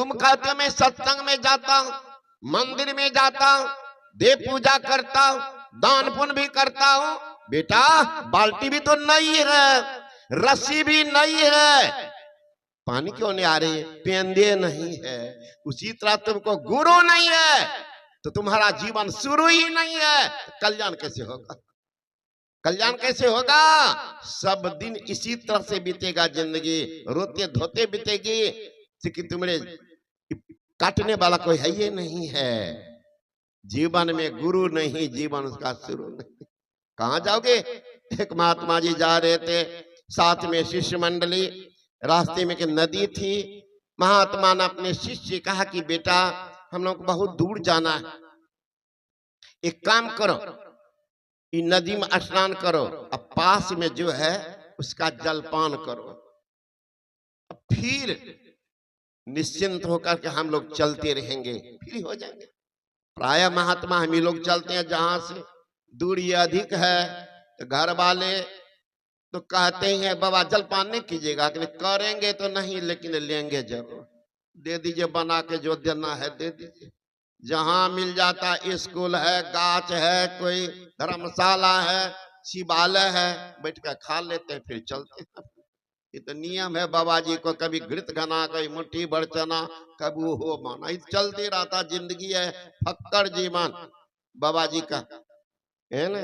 तुम कहते हो मैं सत्संग में जाता हूं, मंदिर में जाता हूं, देव पूजा करता हूं, दान पुण्य भी करता हूं। बेटा बाल्टी भी तो नहीं है, रस्सी भी नहीं है, पानी क्यों नहीं आ रही है? पेंदे नहीं है। उसी तरह तुमको गुरु नहीं है तो तुम्हारा जीवन शुरू ही नहीं है, कल्याण कैसे होगा? कल्याण कैसे होगा? सब दिन इसी तरह से बीतेगा जिंदगी, रोते धोते बीतेगी, कि तुम्हारे काटने वाला कोई है ये नहीं है। जीवन में गुरु नहीं, जीवन उसका शुरू नहीं। कहां जाओगे? एक महात्मा जी जा रहे थे, साथ में शिष्य मंडली, रास्ते में एक नदी थी। महात्मा ने अपने शिष्य से कहा कि बेटा हम लोग को बहुत दूर जाना है, एक काम करो, इस नदी में स्नान करो, अब पास में जो है उसका जलपान करो, फिर निश्चिंत होकर के हम लोग चलते रहेंगे, फ्री हो जाएंगे। प्राय महात्मा हम ही लोग चलते हैं, जहां से दूरी अधिक है तो घर वाले तो कहते ही हैं बाबा जलपान नहीं कीजिएगा, करेंगे तो नहीं लेकिन लेंगे जरूर, दे दीजिए बना के, जो देना है दे दीजिए। जहां मिल जाता स्कूल है, गाछ है, कोई धर्मशाला है, शिवालय है, बैठ कर खा लेते हैं फिर चलते हैं। ये तो नियम है बाबा जी को, कभी घृत घना, कभी मुट्ठी भर चना, कभी हो माना, चलते रहता। जिंदगी है फक्कर जीवन बाबा जी का, है ना।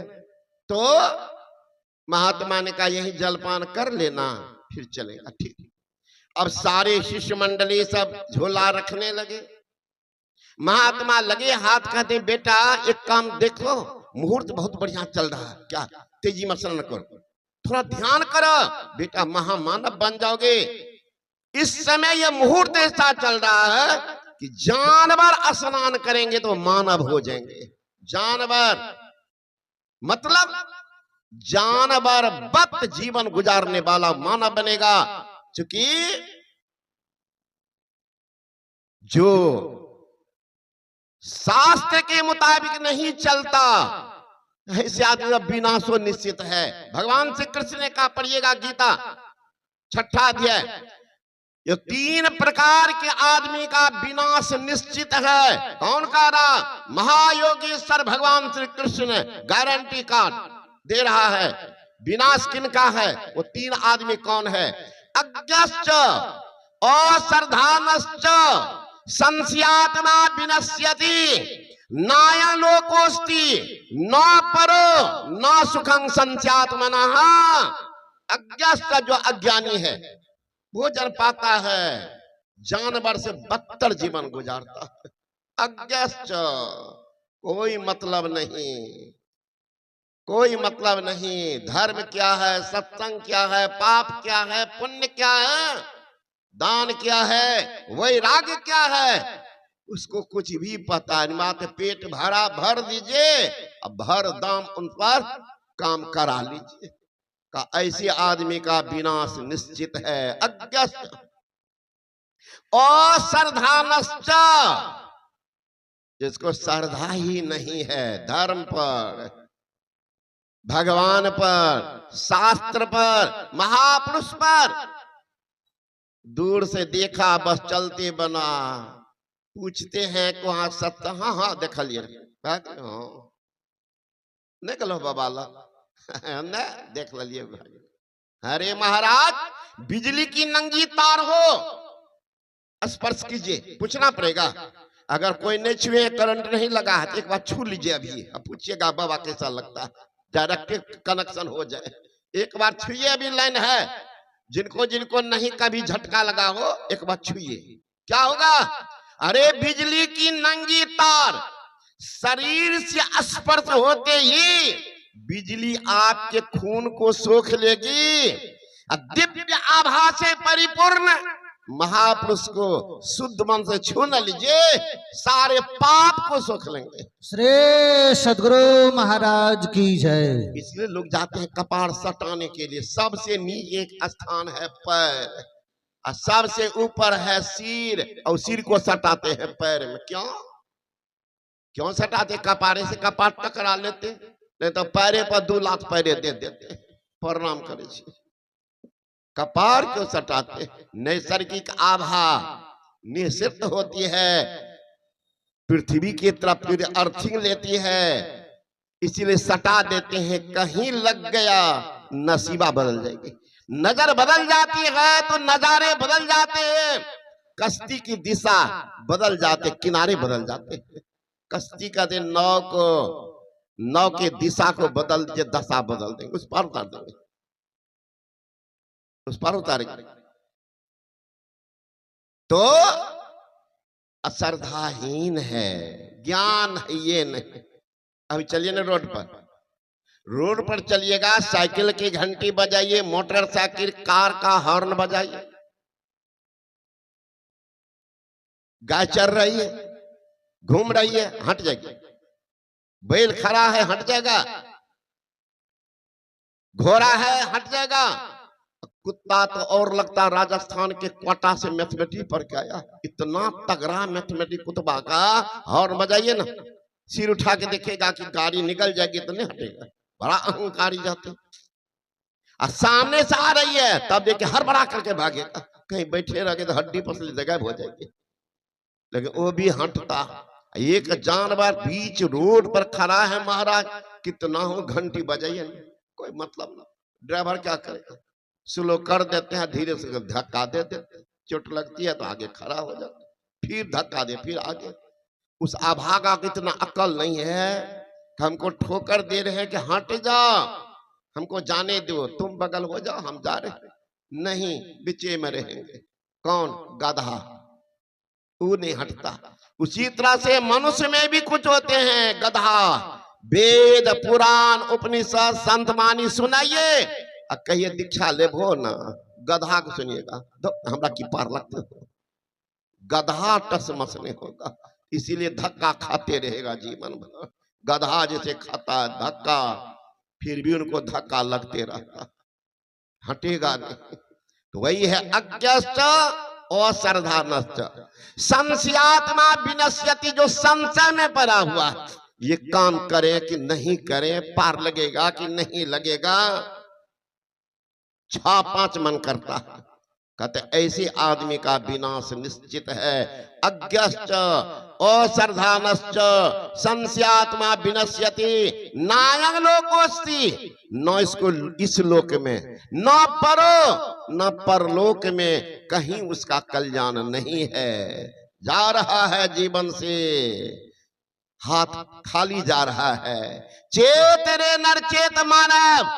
तो महात्मा ने कहा यही जलपान कर लेना फिर चलेगा। ठीक। अब सारे शिष्य मंडली सब झोला रखने लगे, महात्मा लगे हाथ, कहते बेटा एक काम देखो, मुहूर्त बहुत बढ़िया चल रहा है, क्या तेजी में स्नान करो, थोड़ा ध्यान करो, बेटा महामानव बन जाओगे। इस समय यह मुहूर्त ऐसा चल रहा है कि जानवर स्नान करेंगे तो मानव हो जाएंगे। जानवर मतलब जानवर वत जीवन गुजारने वाला मानव बनेगा, क्योंकि जो शास्त्र के मुताबिक नहीं चलता ऐसे आदमी विनाशो निश्चित है। भगवान श्री कृष्ण ने कहा, पढ़िएगा गीता 6वां अध्याय, ये 3 प्रकार के आदमी का विनाश निश्चित है। कौन कह रहा? महायोगेश्वर भगवान श्री कृष्ण गारंटी कार्ड दे रहा है। विनाश किनका है? वो 3 आदमी कौन है? अज्ञश्च अश्रद्धानश्च संशयात्मा विनश्यति नायलोकोस्ति न परो न सुखं संशयात्मनः। अज्ञश्च जो अज्ञानी है भोजन पाता है, जानवर से बदतर जीवन गुजारता है। अज्ञश्च कोई मतलब नहीं, कोई मतलब नहीं। धर्म क्या है, सत्संग क्या है, पाप क्या है, पुण्य क्या है, दान क्या है, वैराग्य क्या है, उसको कुछ भी पता नहीं। मात्र पेट भरा भर दीजिए, अब भर दाम उन पर काम करा लीजिए। का ऐसे आदमी का विनाश निश्चित है। अज्ञश्च अश्रद्धानश्च, जिसको श्रद्धा ही नहीं है धर्म पर, भगवान पर, शास्त्र पर, महापुरुष पर, दूर से देखा बस चलते बना, पूछते हैं कहाँ सत्य, हाँ हाँ देख लिया, निकलो बाबा न देख लिए भाई। अरे महाराज बिजली की नंगी तार हो, स्पर्श कीजिए, पूछना पड़ेगा। अगर कोई नहीं छुए, करंट नहीं लगा है तो एक बार छू लीजिए अभी, अब पूछिएगा बाबा कैसा लगता है, डायरेक्ट कनेक्शन हो जाए। एक बार छुइए, अभी लाइन है, जिनको जिनको नहीं कभी झटका लगा हो एक बार छुइए, क्या होगा? अरे बिजली की नंगी तार शरीर से स्पर्श होते ही बिजली आपके खून को सोख लेगी। दिव्य आभा से परिपूर्ण महापुरुष को शुद्ध मन से छू न लीजिए, सारे पाप को सोख लेंगे। श्री सद्गुरु महाराज की जय। इसलिए लोग जाते हैं कपार सटाने के लिए। सबसे नीचे स्थान है पैर और सबसे ऊपर है सिर, और सिर को सटाते हैं पैर में। क्यों क्यों सटाते? कपारे से कपार टकरा लेते, नहीं तो पैरे पर 2 लाख पैरे दे देते, प्रणाम करे। कपार क्यों सटाते? नैसर्गिक आभा निश्चित होती है, पृथ्वी की तरफ फिर अर्थिंग लेती है, इसीलिए सटा देते हैं, कहीं लग गया नसीबा बदल जाएगी। नजर बदल जाती है तो नजारे बदल जाते हैं, कश्ती की दिशा बदल जाते, किनारे बदल जाते हैं। कश्ती का दिन नौ के दिशा को बदल दीजिए, दशा बदल देंगे, उस पार उतार देंगे, उस पार उतारेंगे। तो अश्रद्धाहीन है, ज्ञान है ये नहीं। अभी चलिए ना रोड पर चलिएगा, साइकिल की घंटी बजाइए, मोटरसाइकिल कार का हॉर्न बजाइए, गाय चल रही है, घूम रही है, हट जाएगी। बैल खड़ा है, हट जाएगा। घोड़ा है, हट जाएगा। कुत्ता तो और लगता राजस्थान के कोटा से मैथमेटिक्स पढ़ के आया, इतना तगड़ा मैथमेटिक्स कुतबा का हॉर्न बजाइए ना, सिर उठा के देखेगा कि गाड़ी निकल जाएगी तो नहीं हटेगा, बड़ा अहंकारी जाते। और सामने से आ रही है तब देखिए हर बड़ा करके भागेगा, कहीं बैठे रह तो हड्डी पसली जगह हो जाएगी, लेकिन वो भी हटता। एक जानवर बीच रोड पर खड़ा है महाराज, कितना हो घंटी बजाइए, कोई मतलब ना। ड्राइवर क्या करेगा, स्लो कर देते हैं, धीरे से धक्का दे देते, चोट लगती है तो आगे खड़ा हो जाता, फिर धक्का दे, फिर आगे। उस अभागा को इतना अकल नहीं है कि हमको ठोकर दे रहे हैं कि हट जाओ, हमको जाने दो, तुम बगल हो जाओ, हम जा रहे नहीं, बीचे में रहेंगे। कौन? गधा, वो नहीं हटता। उसी तरह से मनुष्य में भी कुछ होते हैं गधा। वेद पुराण उपनिषद संत वाणी सुनाइए और कहिए दीक्षा लेबो ना, गधा को सुनिएगा तो हमरा की पार लगते हो, गधा टसमस नहीं होगा, इसीलिए धक्का खाते रहेगा जीवन भर। गधा जैसे खाता है धक्का, फिर भी उनको धक्का लगते रहता, हटेगा नहीं। तो वही है अज्ञश्च अश्रद्धानश्च संशयात्मा विनश्यति, जो संशय में पड़ा हुआ, ये काम करे कि नहीं करे, पार लगेगा कि नहीं लगेगा, 6-5 मन करता है। कहते ऐसे आदमी का विनाश निश्चित है। अज्ञश्च अश्रद्धानश्च संशयात्मा विनश्यति नायं लोकोस्ति, न इसको इस लोक में, न परो न परलोक में कहीं उसका कल्याण नहीं है। जा रहा है जीवन से हाथ खाली जा रहा है। चेत रे नर चेत मानव,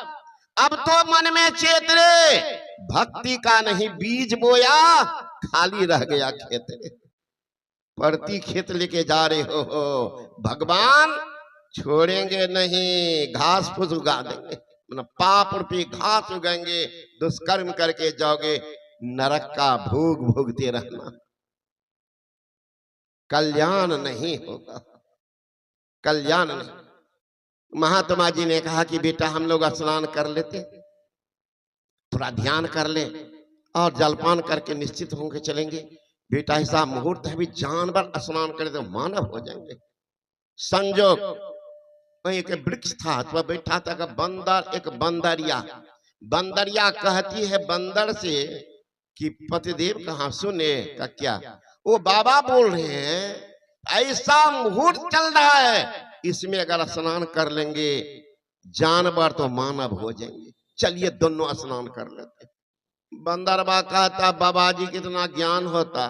अब तो मन में चेत रे, भक्ति का नहीं बीज बोया, खाली रह गया खेत रे। परती खेत लेके जा रहे हो, भगवान छोड़ेंगे नहीं, घास फूस उगा देंगे, पाप रूपी घास उगाएंगे, दुष्कर्म करके जाओगे, नरक का भोग भोगते रहना, कल्याण नहीं होगा, कल्याण नहीं। महात्मा जी ने कहा कि बेटा हम लोग स्नान कर लेते, थोड़ा ध्यान कर ले और जलपान करके निश्चित होकर चलेंगे। बेटा ऐसा मुहूर्त है भी जानवर स्नान करे तो मानव हो जाएंगे। संजोग वहीं एक वृक्ष था, तो बैठा था बंदर, एक बंदरिया कहती है बंदर से कि पतिदेव कहाँ सुने का क्या, वो बाबा बोल रहे हैं ऐसा मुहूर्त चल रहा है, इसमें अगर स्नान कर लेंगे जानवर तो मानव हो जाएंगे, चलिए दोनों स्नान कर लेते। बंदरबा कहता बाबा जी कितना ज्ञान होता,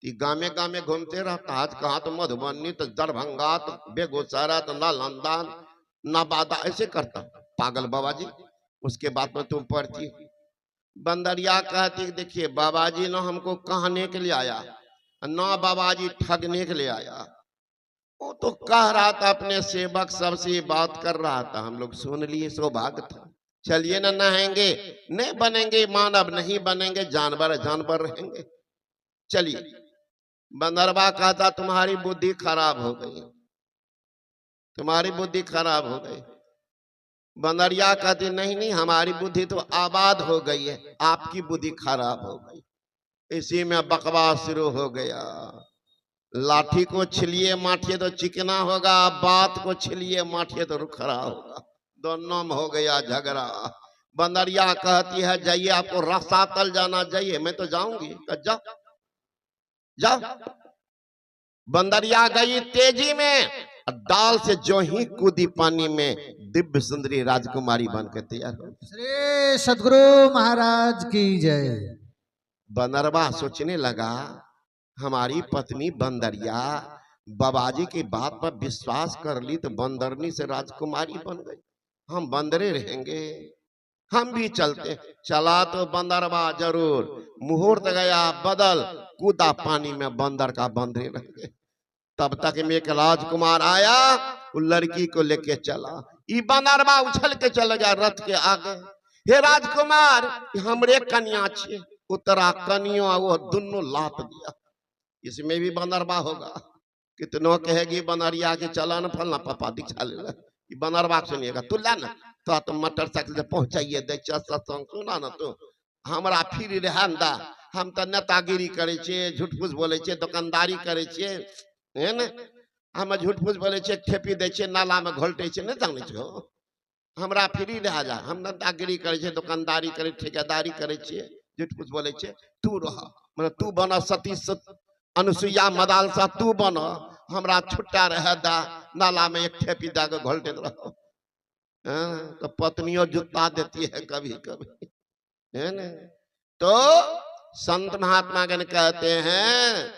कि गामे गामे घूमते रहता, आज कहा तो मधुबनी तो दरभंगा तो बेगूसराय तो नालंदा नवादा, ऐसे करता पागल बाबा जी। उसके बाद में तुम पढ़ती। बंदरिया कहती देखिए बाबा जी ना हमको कहने के लिए आया, ना बाबा जी ठगने के लिए आया। वो तो कह रहा था अपने सेवक सबसे बात कर रहा था, हम लोग सुन लिए, सौभाग्य था। चलिए ना नहाएंगे, नहीं बनेंगे मानव, नहीं बनेंगे जानवर, जानवर रहेंगे। चलिए बंदरबा कहता तुम्हारी बुद्धि खराब हो गई, तुम्हारी बुद्धि खराब हो गई। बंदरिया कहती नहीं नहीं हमारी बुद्धि तो आबाद हो गई है, आपकी बुद्धि खराब हो गई। इसी में बकवास शुरू हो गया। लाठी को छिलिए माठिए तो चिकना होगा, बात को छिलिए माठिए तो रुखरा होगा, दोनों में हो गया झगड़ा। बंदरिया कहती है जाइए आपको रास्ता तल जाना, जाइए। मैं तो जाऊंगी, जा जाओ। बंदरिया गई तेजी में, डाल से जो ही कूदी पानी में, दिव्य सुंदरी राजकुमारी बन के तैयार हो। श्री सदगुरु महाराज की जय। बंदरवा सोचने लगा, हमारी पत्नी बंदरिया बाबाजी की बात पर विश्वास कर ली तो बंदरनी से राजकुमारी बन गई, हम बंदरे रहेंगे, हम भी चलते। चला तो बंदरवा जरूर, मुहूर्त गया बदल, कूदा पानी में, बंदर का बंदरे रह गए। तब तक में एक राजकुमार आया, वो लड़की को लेके चला। ई बंदरवा उछल के चल गया रथ के आगे। हे राजकुमार, हमरे कन्या छे। उतरा कन्या, वो दोनों लात दिया। इसमें भी बंदरवा होगा, कितनों कहेगी बनरिया के चला न फलना पापा दिखा ले। बनरवा सुनिएगा तू ला ना, तो मोटरसाइकिल से पहुंचाइए दे सत्संग सुना ना तू, हमरा फिर रहन दा। हम तो नेतागिरी करे छे, झूठ फूस बोले छे, दुकानदारी करे छे, है न? हम झूठ फूस बोले छे, ठेपी दे छे, नाला में घोलटे छे, न जाने छो। हमरा फ्री रह जा, हम नेतागिरी करे छे, दुकानदारी करे, ठेकेदारी करे छे, झूठ फूस बोले छे। तू रह, मतलब तू बना सती अनुसुईया मदालसा, तू बन, हमरा छुट्टा रह दा, नाला में एक ठेपी दा के घोलते रहो। तो पत्नियों जुता देती है कभी कभी, है न? तो संत महात्मा गण कहते हैं